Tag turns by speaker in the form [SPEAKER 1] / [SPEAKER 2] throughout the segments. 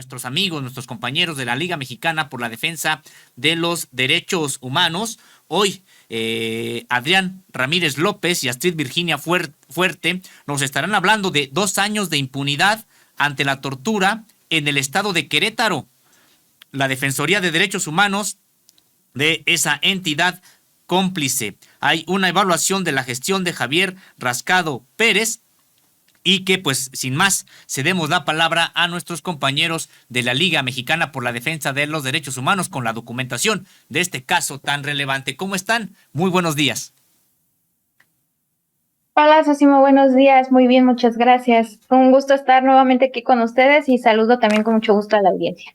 [SPEAKER 1] nuestros amigos, nuestros compañeros de la Liga Mexicana por la Defensa de los Derechos Humanos. Hoy, Adrián Ramírez López y Astrid Virginia Fuerte nos estarán hablando de 2 años de impunidad ante la tortura en el estado de Querétaro. La Defensoría de Derechos Humanos de esa entidad cómplice. Hay una evaluación de la gestión de Javier Rascado Pérez y que, pues, sin más, cedemos la palabra a nuestros compañeros de la Liga Mexicana por la Defensa de los Derechos Humanos con la documentación de este caso tan relevante. ¿Cómo están? Muy buenos días.
[SPEAKER 2] Hola, Sosimo, buenos días. Muy bien, muchas gracias. Un gusto estar nuevamente aquí con ustedes y saludo también con mucho gusto a la audiencia.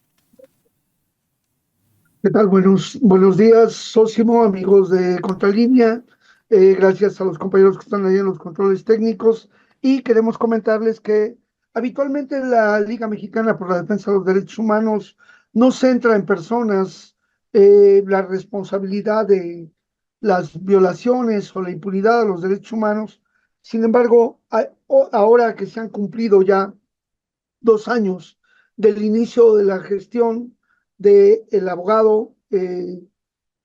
[SPEAKER 3] ¿Qué tal? Buenos días, Sósimo, amigos de Contralínea. Gracias a los compañeros que están ahí en los controles técnicos. Y queremos comentarles que habitualmente la Liga Mexicana por la Defensa de los Derechos Humanos no centra en personas la responsabilidad de las violaciones o la impunidad a los derechos humanos. Sin embargo, ahora que se han cumplido ya 2 años del inicio de la gestión del abogado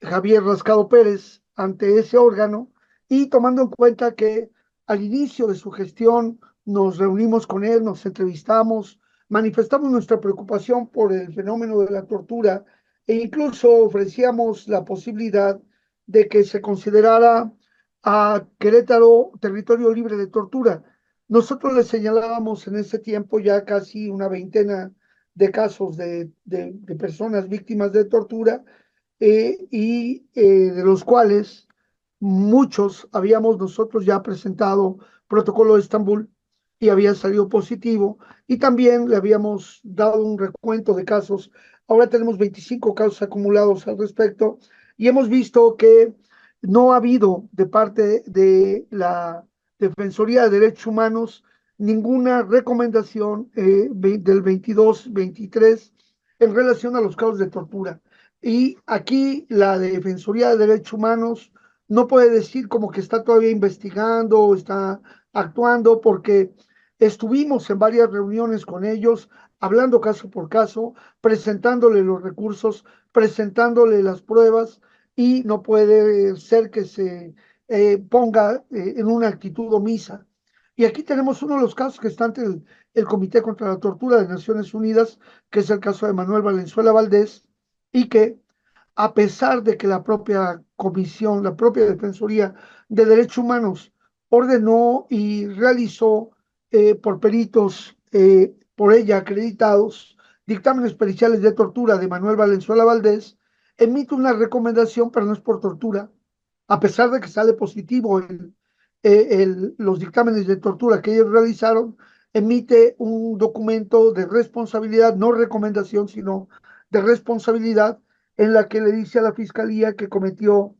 [SPEAKER 3] Javier Rascado Pérez ante ese órgano y tomando en cuenta que al inicio de su gestión nos reunimos con él, nos entrevistamos, manifestamos nuestra preocupación por el fenómeno de la tortura e incluso ofrecíamos la posibilidad de que se considerara a Querétaro territorio libre de tortura. Nosotros le señalábamos en ese tiempo ya casi una veintena de casos de personas víctimas de tortura de los cuales muchos habíamos nosotros ya presentado protocolo de Estambul y había salido positivo y también le habíamos dado un recuento de casos. Ahora tenemos 25 casos acumulados al respecto y hemos visto que no ha habido de parte de la Defensoría de Derechos Humanos ninguna recomendación del 22-23 en relación a los casos de tortura. Y aquí la Defensoría de Derechos Humanos no puede decir como que está todavía investigando o está actuando, porque estuvimos en varias reuniones con ellos, hablando caso por caso, presentándole los recursos, presentándole las pruebas, y no puede ser que se ponga en una actitud omisa. Y aquí tenemos uno de los casos que está ante el Comité contra la Tortura de Naciones Unidas, que es el caso de Manuel Valenzuela Valdés, y que a pesar de que la propia comisión, la propia Defensoría de Derechos Humanos ordenó y realizó por peritos por ella acreditados dictámenes periciales de tortura de Manuel Valenzuela Valdés, emite una recomendación, pero no es por tortura, a pesar de que sale positivo los dictámenes de tortura que ellos realizaron, emite un documento de responsabilidad, no recomendación, sino de responsabilidad, en la que le dice a la Fiscalía que cometió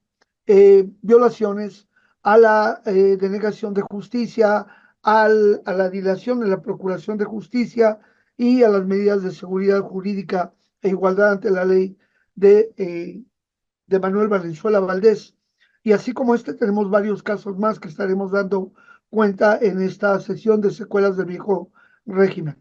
[SPEAKER 3] violaciones a la denegación de justicia, a la dilación de la procuración de justicia y a las medidas de seguridad jurídica e igualdad ante la ley de Manuel Valenzuela Valdés. Y así como este, tenemos varios casos más que estaremos dando cuenta en esta sesión de secuelas del viejo régimen.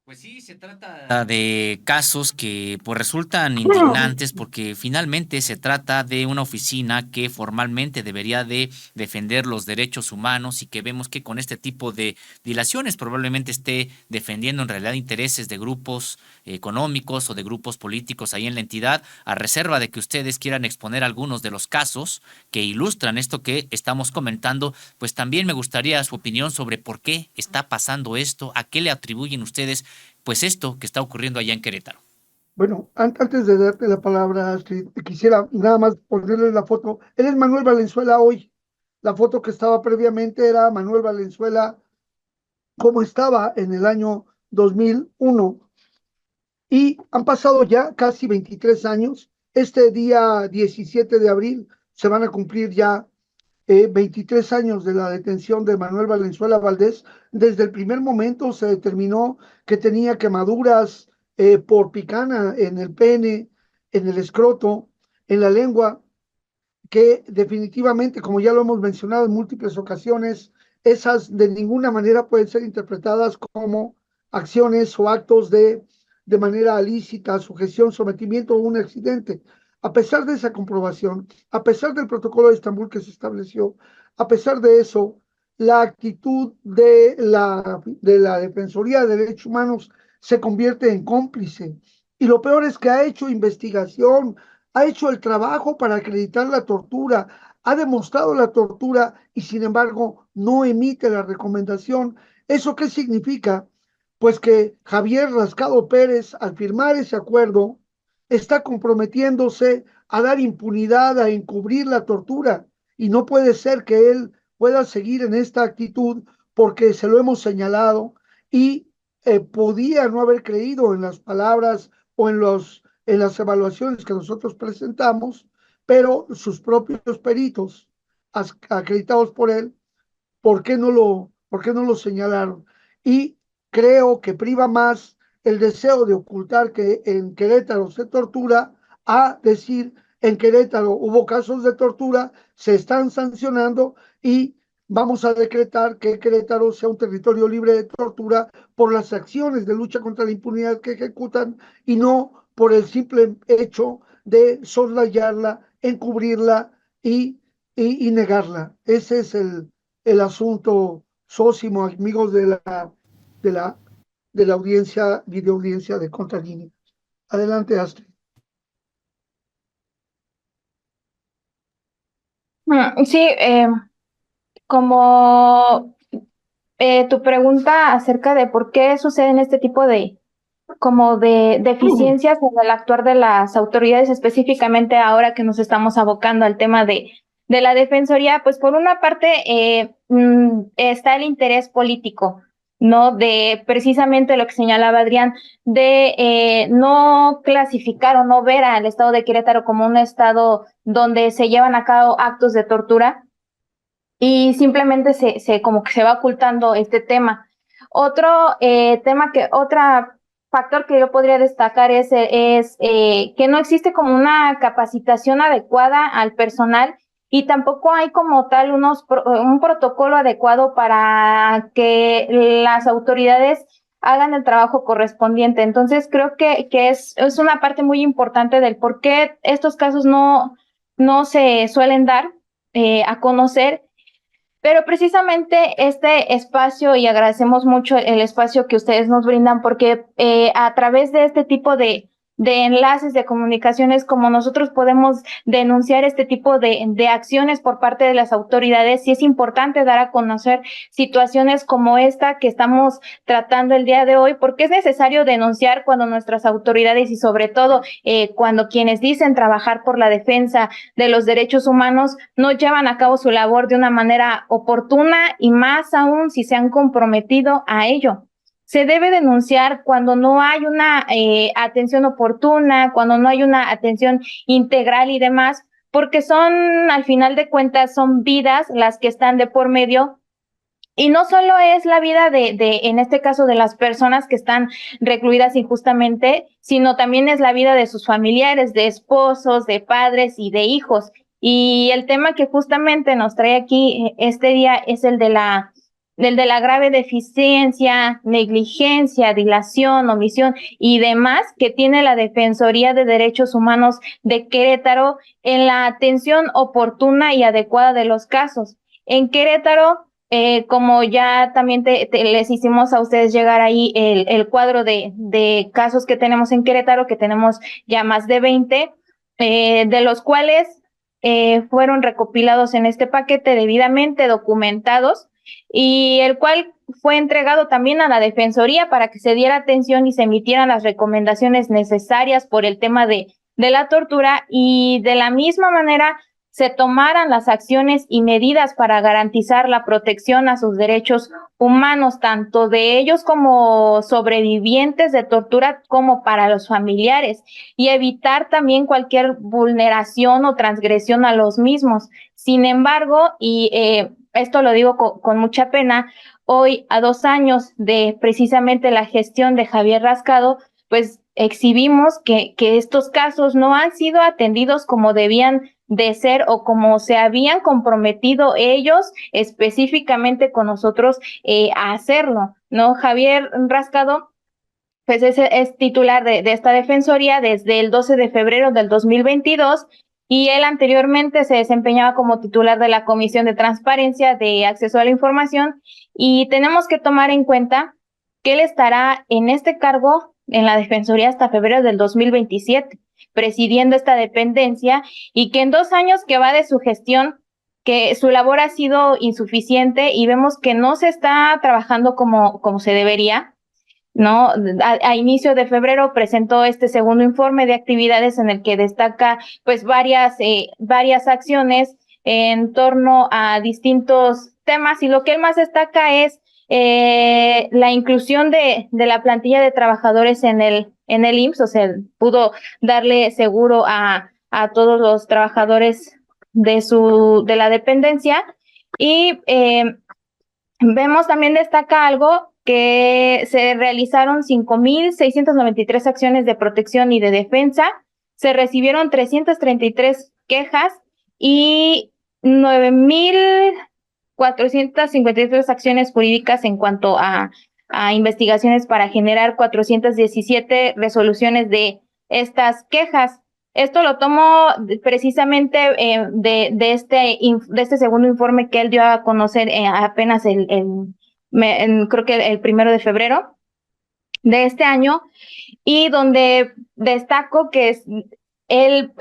[SPEAKER 1] Pues sí, se trata de casos que pues resultan indignantes porque finalmente se trata de una oficina que formalmente debería de defender los derechos humanos y que vemos que con este tipo de dilaciones probablemente esté defendiendo en realidad intereses de grupos económicos o de grupos políticos ahí en la entidad, a reserva de que ustedes quieran exponer algunos de los casos que ilustran esto que estamos comentando. Pues también me gustaría su opinión sobre por qué está pasando esto, a qué le atribuyen ustedes pues esto que está ocurriendo allá en Querétaro.
[SPEAKER 3] Bueno, antes de darte la palabra, Astrid, quisiera nada más ponerle la foto. Él es Manuel Valenzuela hoy. La foto que estaba previamente era Manuel Valenzuela como estaba en el año 2001. Y han pasado ya casi 23 años. Este día 17 de abril se van a cumplir ya 23 años de la detención de Manuel Valenzuela Valdés. Desde el primer momento se determinó que tenía quemaduras por picana en el pene, en el escroto, en la lengua, que definitivamente, como ya lo hemos mencionado en múltiples ocasiones, esas de ninguna manera pueden ser interpretadas como acciones o actos de manera ilícita, sujeción, sometimiento o un accidente. A pesar de esa comprobación, a pesar del protocolo de Estambul que se estableció, a pesar de eso, la actitud de la Defensoría de Derechos Humanos se convierte en cómplice. Y lo peor es que ha hecho investigación, ha hecho el trabajo para acreditar la tortura, ha demostrado la tortura y sin embargo no emite la recomendación. ¿Eso qué significa? Pues que Javier Rascado Pérez, al firmar ese acuerdo, está comprometiéndose a dar impunidad, a encubrir la tortura. Y no puede ser que él pueda seguir en esta actitud porque se lo hemos señalado y podía no haber creído en las palabras o en las evaluaciones que nosotros presentamos, pero sus propios peritos acreditados por él, ¿por qué no lo señalaron? Y creo que priva más el deseo de ocultar que en Querétaro se tortura a decir en Querétaro hubo casos de tortura, se están sancionando y vamos a decretar que Querétaro sea un territorio libre de tortura por las acciones de lucha contra la impunidad que ejecutan y no por el simple hecho de soslayarla, encubrirla y negarla. Ese es el asunto, Sósimo, amigos de la, de la audiencia, videoaudiencia de Contralínea. Adelante, Astrid.
[SPEAKER 2] Sí, como tu pregunta acerca de por qué suceden este tipo de como de deficiencias en el actuar de las autoridades, específicamente ahora que nos estamos abocando al tema de la defensoría, pues por una parte está el interés político, ¿no? De precisamente lo que señalaba Adrián, de no clasificar o no ver al estado de Querétaro como un estado donde se llevan a cabo actos de tortura y simplemente como que se va ocultando este tema. Otro otra factor que yo podría destacar es que no existe como una capacitación adecuada al personal y tampoco hay como tal un protocolo adecuado para que las autoridades hagan el trabajo correspondiente. Entonces creo que es una parte muy importante del por qué estos casos no se suelen dar a conocer, pero precisamente este espacio, y agradecemos mucho el espacio que ustedes nos brindan, porque a través de este tipo de enlaces, de comunicaciones, como nosotros podemos denunciar este tipo de acciones por parte de las autoridades, sí es importante dar a conocer situaciones como esta que estamos tratando el día de hoy, porque es necesario denunciar cuando nuestras autoridades y sobre todo cuando quienes dicen trabajar por la defensa de los derechos humanos no llevan a cabo su labor de una manera oportuna y más aún si se han comprometido a ello. Se debe denunciar cuando no hay una atención oportuna, cuando no hay una atención integral y demás, porque al final de cuentas, son vidas las que están de por medio. Y no solo es la vida en este caso, de las personas que están recluidas injustamente, sino también es la vida de sus familiares, de esposos, de padres y de hijos. Y el tema que justamente nos trae aquí este día es el de la grave deficiencia, negligencia, dilación, omisión y demás que tiene la Defensoría de Derechos Humanos de Querétaro en la atención oportuna y adecuada de los casos. En Querétaro, como ya también les hicimos a ustedes llegar ahí el cuadro de casos que tenemos en Querétaro, que tenemos ya más de 20, de los cuales fueron recopilados en este paquete debidamente documentados y el cual fue entregado también a la Defensoría para que se diera atención y se emitieran las recomendaciones necesarias por el tema de la tortura y de la misma manera se tomaran las acciones y medidas para garantizar la protección a sus derechos humanos, tanto de ellos como sobrevivientes de tortura como para los familiares, y evitar también cualquier vulneración o transgresión a los mismos. Sin embargo, y esto lo digo con mucha pena, hoy, a 2 años de precisamente la gestión de Javier Rascado, pues exhibimos que estos casos no han sido atendidos como debían de ser o como se habían comprometido ellos específicamente con nosotros a hacerlo, ¿no? Javier Rascado pues es titular de esta defensoría desde el 12 de febrero del 2022 y él anteriormente se desempeñaba como titular de la Comisión de Transparencia de Acceso a la Información y tenemos que tomar en cuenta que él estará en este cargo en la defensoría hasta febrero del 2027, presidiendo esta dependencia y que en 2 años que va de su gestión que su labor ha sido insuficiente y vemos que no se está trabajando como se debería, ¿no? A inicio de febrero presentó este segundo informe de actividades en el que destaca pues varias acciones en torno a distintos temas y lo que él más destaca es la inclusión de la plantilla de trabajadores en el IMSS, o sea, pudo darle seguro a todos los trabajadores de la dependencia y vemos también destaca algo que se realizaron 5,693 acciones de protección y de defensa, se recibieron 333 quejas y 9,453 acciones jurídicas en cuanto a investigaciones para generar 417 resoluciones de estas quejas. Esto lo tomo precisamente de este segundo informe que él dio a conocer apenas creo que el 1 de febrero de este año, y donde destaco que él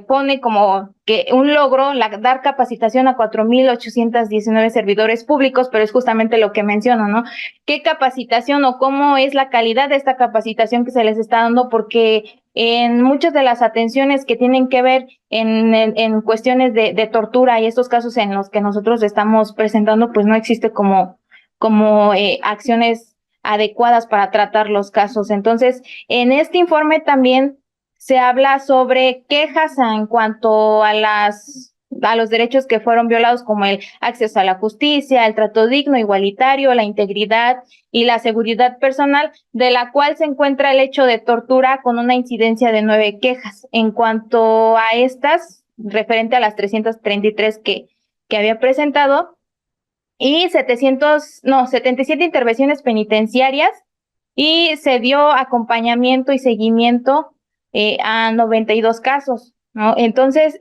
[SPEAKER 2] pone como que un logro dar capacitación a 4,819 servidores públicos, pero es justamente lo que menciono, ¿no? ¿Qué capacitación o cómo es la calidad de esta capacitación que se les está dando? Porque en muchas de las atenciones que tienen que ver en cuestiones de tortura y estos casos en los que nosotros estamos presentando, pues no existe como acciones adecuadas para tratar los casos. Entonces, en este informe también se habla sobre quejas en cuanto a los derechos que fueron violados, como el acceso a la justicia, el trato digno, igualitario, la integridad y la seguridad personal, de la cual se encuentra el hecho de tortura con una incidencia de 9 quejas. En cuanto a estas, referente a las 333 que había presentado, y 77 intervenciones penitenciarias y se dio acompañamiento y seguimiento a 92 casos, ¿no? Entonces,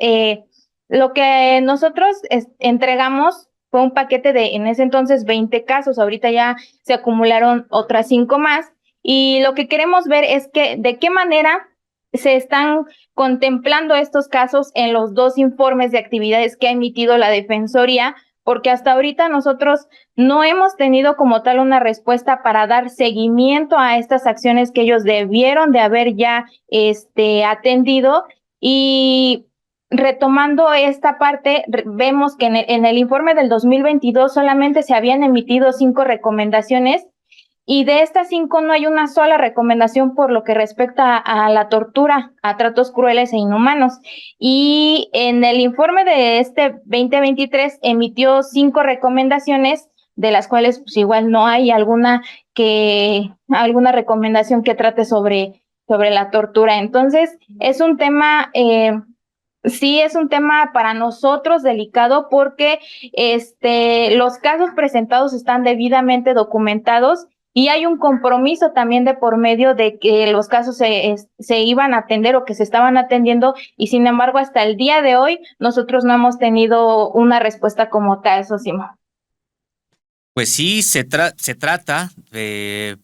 [SPEAKER 2] lo que nosotros entregamos fue un paquete de, en ese entonces, 20 casos, ahorita ya se acumularon otras 5 más, y lo que queremos ver es que de qué manera se están contemplando estos casos en los 2 informes de actividades que ha emitido la Defensoría, porque hasta ahorita nosotros no hemos tenido como tal una respuesta para dar seguimiento a estas acciones que ellos debieron de haber ya atendido. Y retomando esta parte, vemos que en el informe del 2022 solamente se habían emitido 5 recomendaciones y de estas 5 no hay una sola recomendación por lo que respecta a la tortura, a tratos crueles e inhumanos. Y en el informe de este 2023 emitió 5 recomendaciones, de las cuales pues igual no hay alguna recomendación que trate sobre la tortura. Entonces, es un tema sí, es un tema para nosotros delicado porque los casos presentados están debidamente documentados y hay un compromiso también de por medio de que los casos se iban a atender o que se estaban atendiendo, y sin embargo hasta el día de hoy nosotros no hemos tenido una respuesta como tal, Sosimo.
[SPEAKER 1] Pues sí, se trata,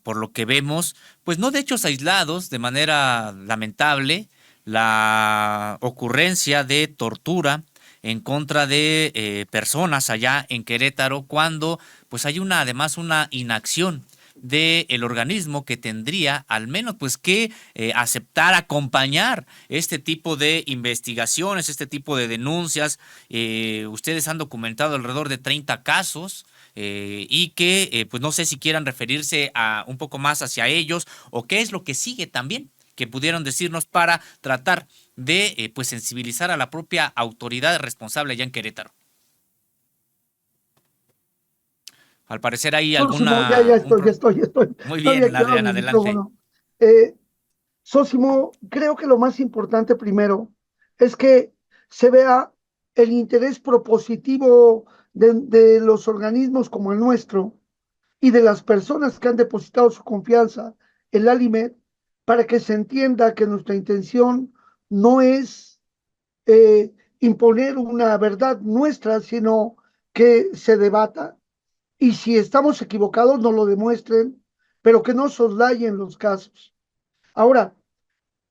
[SPEAKER 1] por lo que vemos, pues no de hechos aislados, de manera lamentable, la ocurrencia de tortura en contra de personas allá en Querétaro, cuando pues hay además una inacción del organismo que tendría al menos pues que aceptar, acompañar este tipo de investigaciones, este tipo de denuncias. Ustedes han documentado alrededor de 30 casos. Y que pues no sé si quieran referirse a un poco más hacia ellos o qué es lo que sigue también que pudieron decirnos para tratar de pues sensibilizar a la propia autoridad responsable allá en Querétaro. Al parecer hay
[SPEAKER 3] Sósimo, ya estoy.
[SPEAKER 1] Muy
[SPEAKER 3] No había
[SPEAKER 1] bien,
[SPEAKER 3] activado
[SPEAKER 1] Adrián,
[SPEAKER 3] mi
[SPEAKER 1] adelante.
[SPEAKER 3] micrófono. Sósimo, creo que lo más importante primero es que se vea el interés propositivo de los organismos como el nuestro y de las personas que han depositado su confianza en la ALIMED, para que se entienda que nuestra intención no es imponer una verdad nuestra, sino que se debata, y si estamos equivocados nos lo demuestren, pero que no soslayen los casos. Ahora,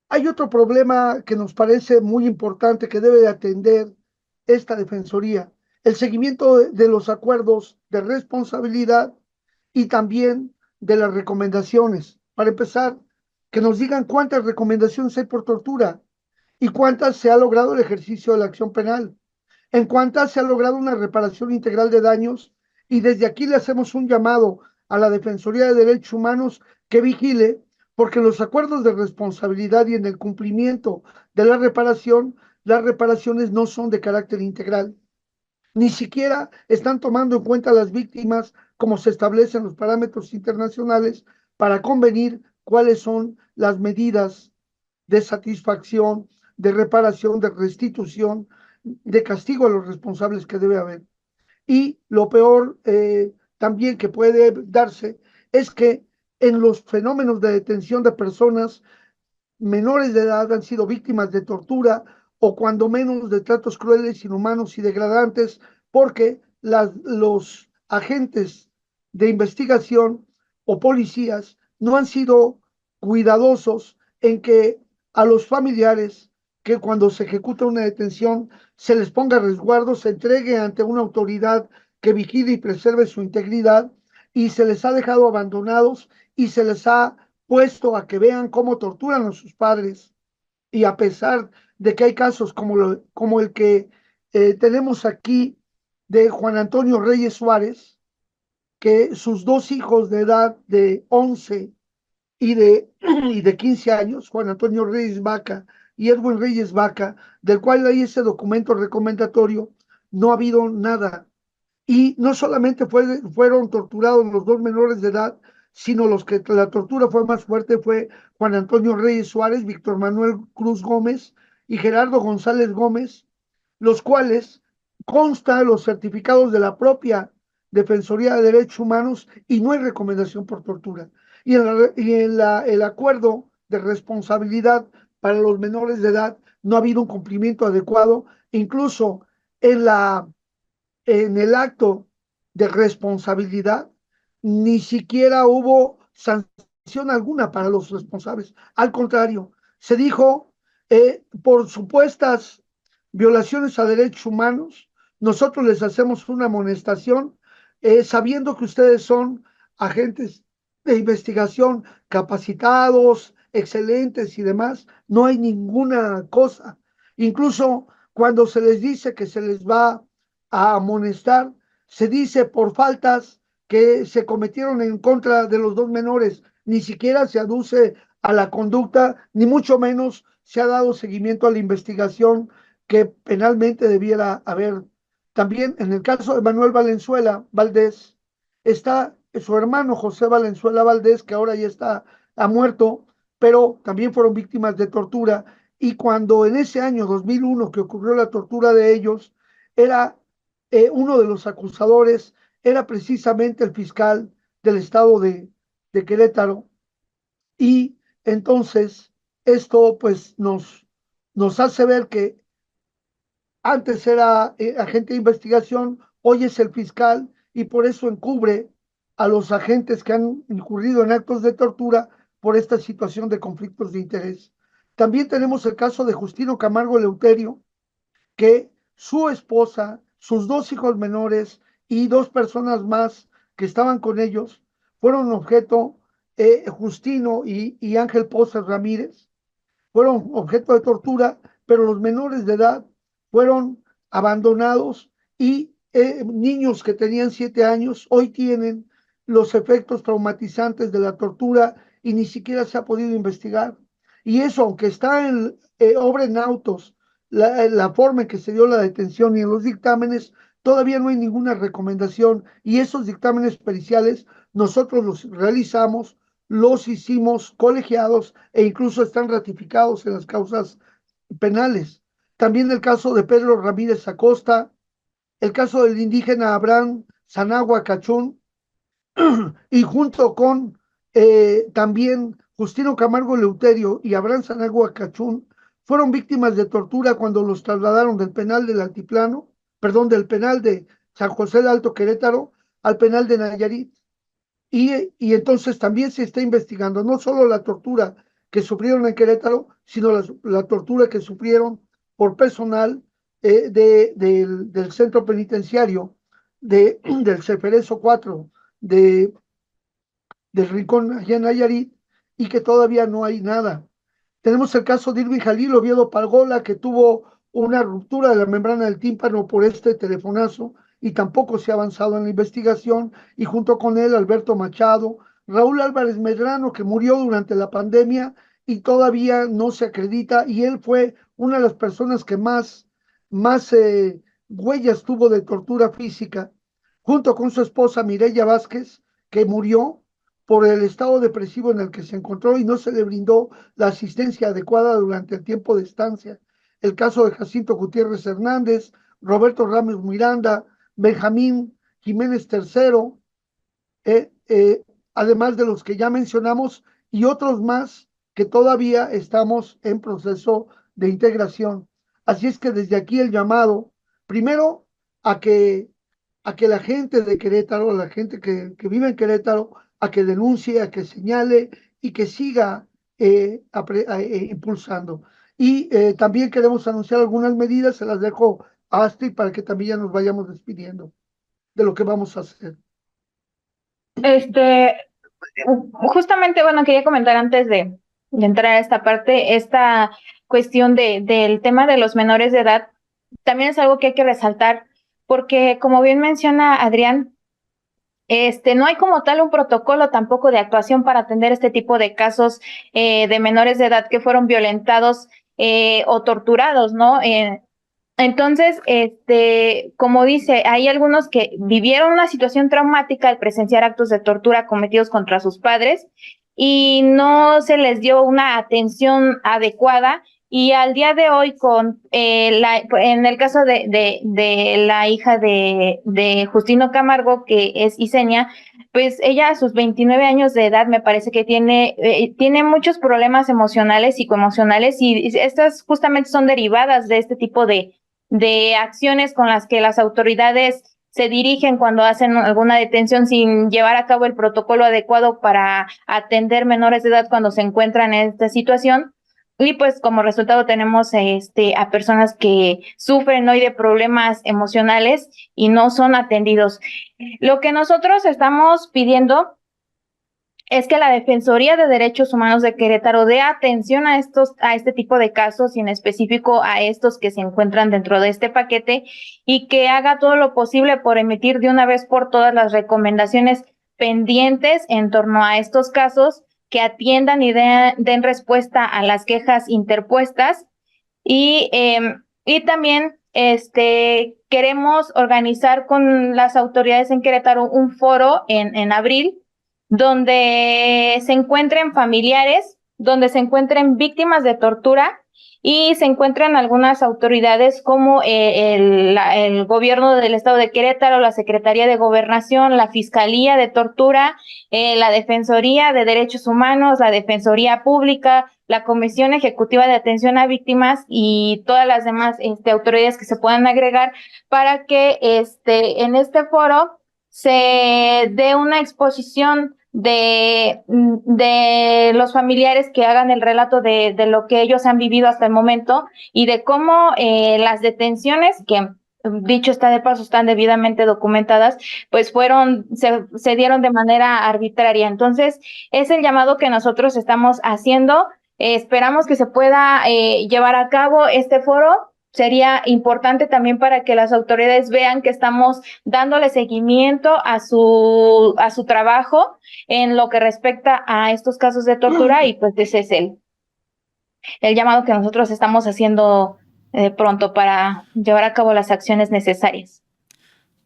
[SPEAKER 3] hay otro problema que nos parece muy importante que debe de atender esta Defensoría: el seguimiento de los acuerdos de responsabilidad y también de las recomendaciones. Para empezar, que nos digan cuántas recomendaciones hay por tortura y cuántas se ha logrado el ejercicio de la acción penal, en cuántas se ha logrado una reparación integral de daños, y desde aquí le hacemos un llamado a la Defensoría de Derechos Humanos que vigile, porque los acuerdos de responsabilidad y en el cumplimiento de la reparación, las reparaciones no son de carácter integral, ni siquiera están tomando en cuenta a las víctimas como se establecen los parámetros internacionales para convenir cuáles son las medidas de satisfacción, de reparación, de restitución, de castigo a los responsables que debe haber. Y lo peor también que puede darse es que en los fenómenos de detención de personas menores de edad han sido víctimas de tortura, o cuando menos de tratos crueles, inhumanos y degradantes, porque los agentes de investigación o policías no han sido cuidadosos en que a los familiares, que cuando se ejecuta una detención se les ponga resguardo, se entregue ante una autoridad que vigile y preserve su integridad, y se les ha dejado abandonados y se les ha puesto a que vean cómo torturan a sus padres. Y a pesar de que hay casos como el que tenemos aquí de Juan Antonio Reyes Suárez, que sus dos hijos de edad de 11 y de 15 años, Juan Antonio Reyes Vaca y Edwin Reyes Vaca, del cual hay ese documento recomendatorio, no ha habido nada. Y no solamente fueron torturados los dos menores de edad, sino los que la tortura fue más fuerte fue Juan Antonio Reyes Suárez, Víctor Manuel Cruz Gómez y Gerardo González Gómez, los cuales consta los certificados de la propia Defensoría de Derechos Humanos y no hay recomendación por tortura. El acuerdo de responsabilidad para los menores de edad no ha habido un cumplimiento adecuado, incluso en el acto de responsabilidad, ni siquiera hubo sanción alguna para los responsables. Al contrario, se dijo, por supuestas violaciones a derechos humanos, nosotros les hacemos una amonestación, sabiendo que ustedes son agentes de investigación capacitados, excelentes y demás, no hay ninguna cosa. Incluso cuando se les dice que se les va a amonestar, se dice por faltas que se cometieron en contra de los dos menores, ni siquiera se aduce a la conducta, ni mucho menos se ha dado seguimiento a la investigación que penalmente debiera haber. También en el caso de Manuel Valenzuela Valdés, está su hermano José Valenzuela Valdés, que ahora ya ha muerto, pero también fueron víctimas de tortura. Y cuando en ese año 2001 que ocurrió la tortura de ellos, era uno de los acusadores era precisamente el fiscal del estado de Querétaro. Y entonces esto pues nos hace ver que antes era agente de investigación, hoy es el fiscal, y por eso encubre a los agentes que han incurrido en actos de tortura por esta situación de conflictos de interés. También tenemos el caso de Justino Camargo Eleuterio, que su esposa, sus dos hijos menores y dos personas más que estaban con ellos fueron objeto, Justino y Ángel Pozas Ramírez, fueron objeto de tortura, pero los menores de edad fueron abandonados, y niños que tenían 7 años hoy tienen los efectos traumatizantes de la tortura y ni siquiera se ha podido investigar. Y eso, aunque está en obra en autos, la forma en que se dio la detención y en los dictámenes, todavía no hay ninguna recomendación, y esos dictámenes periciales nosotros los realizamos, los hicimos colegiados e incluso están ratificados en las causas penales. también el caso de Pedro Ramírez Acosta, el caso del indígena Abraham Sanagua Cachún, y junto con también Justino Camargo Leuterio y Abraham Sanagua Cachún, fueron víctimas de tortura cuando los trasladaron del penal del Altiplano, perdón, del penal de San José de Alto Querétaro al penal de Nayarit. Y entonces también se está investigando no solo la tortura que sufrieron en Querétaro, sino la tortura que sufrieron por personal del centro penitenciario del Ceferezo 4 de, del Rincón allá en Nayarit, y que todavía no hay nada. Tenemos el caso de Irving Jalil Oviedo Palgola, que tuvo una ruptura de la membrana del tímpano por este telefonazo y tampoco se ha avanzado en la investigación, y junto con él Alberto Machado, Raúl Álvarez Medrano, que murió durante la pandemia y todavía no se acredita, y él fue una de las personas que más huellas tuvo de tortura física, junto con su esposa Mireya Vázquez, que murió por el estado depresivo en el que se encontró y no se le brindó la asistencia adecuada durante el tiempo de estancia. El caso de Jacinto Gutiérrez Hernández, Roberto Ramos Miranda, Benjamín Jiménez III, eh, eh, además de los que ya mencionamos y otros más que todavía estamos en proceso de integración. Así es que desde aquí el llamado, primero, a que, a que la gente de Querétaro, la gente que vive en Querétaro, a que denuncie, a que señale y que siga impulsando. Y también queremos anunciar algunas medidas, se las dejo a Astrid para que también ya nos vayamos despidiendo de lo que vamos a hacer.
[SPEAKER 2] Este, Justamente, bueno, quería comentar antes de entrar a esta parte, esta cuestión del tema de los menores de edad, también es algo que hay que resaltar, porque como bien menciona Adrián, no hay como tal un protocolo tampoco de actuación para atender este tipo de casos de menores de edad que fueron violentados o torturados, ¿no? Entonces, como dice, hay algunos que vivieron una situación traumática al presenciar actos de tortura cometidos contra sus padres y no se les dio una atención adecuada. Y al día de hoy, en el caso de la hija de Justino Camargo, que es Isenia, pues ella a sus 29 años de edad me parece que tiene muchos problemas emocionales, psicoemocionales, y estas justamente son derivadas de este tipo de acciones con las que las autoridades se dirigen cuando hacen alguna detención sin llevar a cabo el protocolo adecuado para atender menores de edad cuando se encuentran en esta situación. Y pues como resultado tenemos a personas que sufren hoy de problemas emocionales y no son atendidos. Lo que nosotros estamos pidiendo es que la Defensoría de Derechos Humanos de Querétaro dé atención a este tipo de casos y en específico a estos que se encuentran dentro de este paquete, y que haga todo lo posible por emitir de una vez por todas las recomendaciones pendientes en torno a estos casos, que atiendan y den respuesta a las quejas interpuestas. Y también queremos organizar con las autoridades en Querétaro un foro en abril, donde se encuentren familiares, donde se encuentren víctimas de tortura y se encuentran algunas autoridades como el gobierno del estado de Querétaro, la Secretaría de Gobernación, la Fiscalía de Tortura, la Defensoría de Derechos Humanos, la Defensoría Pública, la Comisión Ejecutiva de Atención a Víctimas y todas las demás autoridades que se puedan agregar, para que en este foro se dé una exposición de los familiares, que hagan el relato de lo que ellos han vivido hasta el momento y de cómo las detenciones, que dicho está de paso están debidamente documentadas, pues se dieron de manera arbitraria. Entonces, es el llamado que nosotros estamos haciendo. Esperamos que se pueda llevar a cabo este foro. Sería importante también para que las autoridades vean que estamos dándole seguimiento a su trabajo en lo que respecta a estos casos de tortura, y pues ese es el llamado que nosotros estamos haciendo pronto para llevar a cabo las acciones necesarias.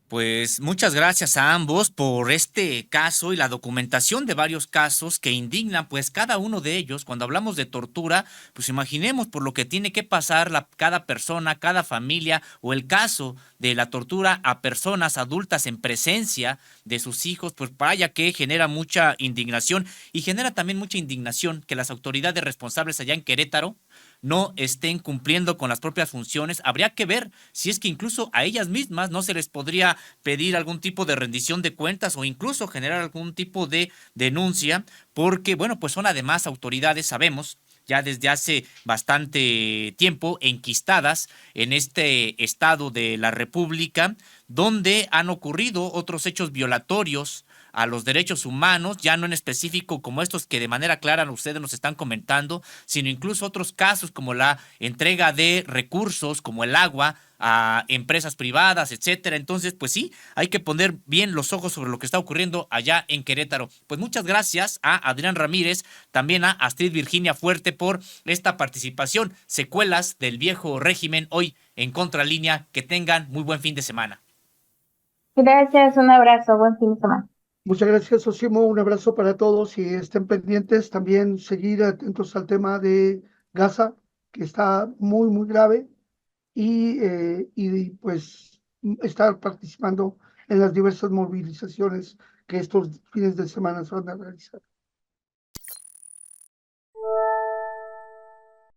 [SPEAKER 1] Pues muchas gracias a ambos por este caso y la documentación de varios casos que indignan, pues cada uno de ellos. Cuando hablamos de tortura, pues imaginemos por lo que tiene que pasar cada persona, cada familia, o el caso de la tortura a personas adultas en presencia de sus hijos, pues vaya que genera mucha indignación, y genera también mucha indignación que las autoridades responsables allá en Querétaro no estén cumpliendo con las propias funciones. Habría que ver si es que incluso a ellas mismas no se les podría pedir algún tipo de rendición de cuentas o incluso generar algún tipo de denuncia, porque, bueno, pues son además autoridades, sabemos, ya desde hace bastante tiempo enquistadas en este estado de la República, donde han ocurrido otros hechos violatorios a los derechos humanos, ya no en específico como estos que de manera clara ustedes nos están comentando, sino incluso otros casos como la entrega de recursos como el agua a empresas privadas, etcétera. Entonces, pues sí, hay que poner bien los ojos sobre lo que está ocurriendo allá en Querétaro. Pues muchas gracias a Adrián Ramírez, también a Astrid Virginia Fuerte por esta participación. Secuelas del viejo régimen hoy en Contralínea. Que tengan muy buen fin de semana.
[SPEAKER 2] Gracias, un abrazo, buen fin de semana.
[SPEAKER 3] Muchas gracias, Osimo. Un abrazo para todos y estén pendientes. También seguir atentos al tema de Gaza, que está muy, muy grave, y pues estar participando en las diversas movilizaciones que estos fines de semana se van a realizar.